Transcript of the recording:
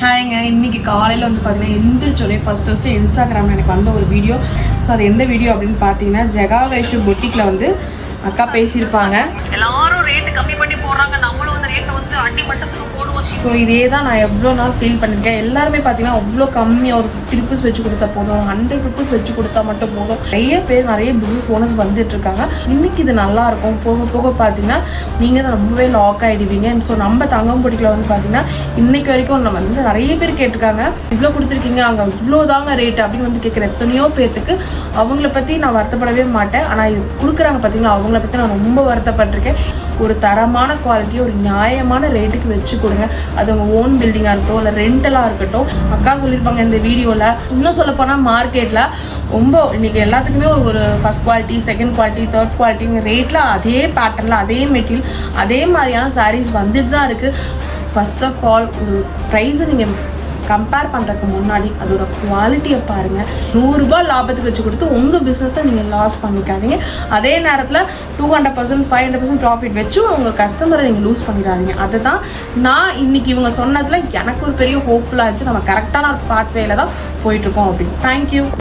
ஹாய்ங்க, இன்னைக்கு காலையில் வந்து பார்த்தீங்கன்னா எந்திரிச்சோடனே ஃபஸ்ட்டு இன்ஸ்டாகிராமில் எனக்கு வந்த ஒரு வீடியோ. ஸோ அது எந்த வீடியோ அப்படின்னு பார்த்தீங்கன்னா, ஜெகாகைஷு பொட்டிக்கில் வந்து அக்கா பேசியிருப்பாங்க. எல்லாரும் ரேட்டு கம்மி பண்ணி போடுறாங்க, நம்மளும் வந்து ரேட்டை வந்து அடி மட்டத்துக்கு போடுவோம். ஸோ இதே தான் நான் எவ்வளோ நாள் ஃபீல் பண்ணியிருக்கேன். எல்லாருமே பார்த்தீங்கன்னா அவ்வளோ கம்மியாக ஒரு 50 ருபீஸ் வச்சு கொடுத்தா போதும், 100 ருபீஸ் வச்சு கொடுத்தா மட்டும் போதும். நிறைய பிஸ்னஸ் ஓனர்ஸ் வந்துட்டு இருக்காங்க. இன்னைக்கு இது நல்லா இருக்கும், போக போக பார்த்தீங்கன்னா நீங்கள் தான் ரொம்பவே லாக் ஆகிடுவீங்க. ஸோ நம்ம தங்கம் பொட்டிக்கில் வந்து பார்த்தீங்கன்னா இன்னைக்கு வரைக்கும் நம்ம வந்து நிறைய பேர் கேட்டிருக்காங்க, இவ்வளோ கொடுத்துருக்கீங்க, அங்கே இவ்வளோ தாங்க ரேட்டு அப்படின்னு வந்து கேட்குற எத்தனையோ பேர்த்துக்கு அவங்கள பற்றி நான் வருத்தப்படவே மாட்டேன். ஆனால் இது கொடுக்குறாங்க பார்த்தீங்களா, அவங்கள பற்றி நான் ரொம்ப வருத்தப்பட்டிருக்கேன். ஒரு தரமான குவாலிட்டி, ஒரு நியாயமான ரேட்டுக்கு வச்சு கொடுங்க. அது உங்கள் ஓன் பில்டிங்காக இருக்கட்டும், இல்லை ரெண்டலாக இருக்கட்டும். அக்கா சொல்லியிருப்பாங்க இந்த வீடியோவில். இன்னும் சொல்லப்போனால் மார்க்கெட்டில் ரொம்ப இன்றைக்கி எல்லாத்துக்குமே ஒரு first quality, second quality, third குவாலிட்டிங்க ரேட்டில் அதே பேட்டர்னில் அதே மெட்டீரியல் அதே மாதிரியான சாரீஸ் வந்துட்டு தான் இருக்குது. ஃபர்ஸ்ட் ஆஃப் ஆல் ஒரு ப்ரைஸை நீங்கள் கம்பேர் பண்ணுறதுக்கு முன்னாடி அதோட குவாலிட்டியை பாருங்கள். 100 ரூபாய் லாபத்துக்கு வச்சு கொடுத்து உங்கள் பிஸ்னஸை நீங்கள் லாஸ் பண்ணிக்காதீங்க. அதே நேரத்தில் 200%, 500% ப்ராஃபிட் வச்சு உங்கள் கஸ்டமரை நீங்கள் லூஸ் பண்ணிடாதீங்க. அதுதான் நான் இன்னைக்கு இவங்க சொன்னதில் எனக்கு ஒரு பெரிய ஹோப்ஃபுல்லாக இருந்துச்சு. நம்ம கரெக்டான பாத்வேல தான் போயிட்டுருக்கோம் அப்படின்னு. தேங்க்யூ.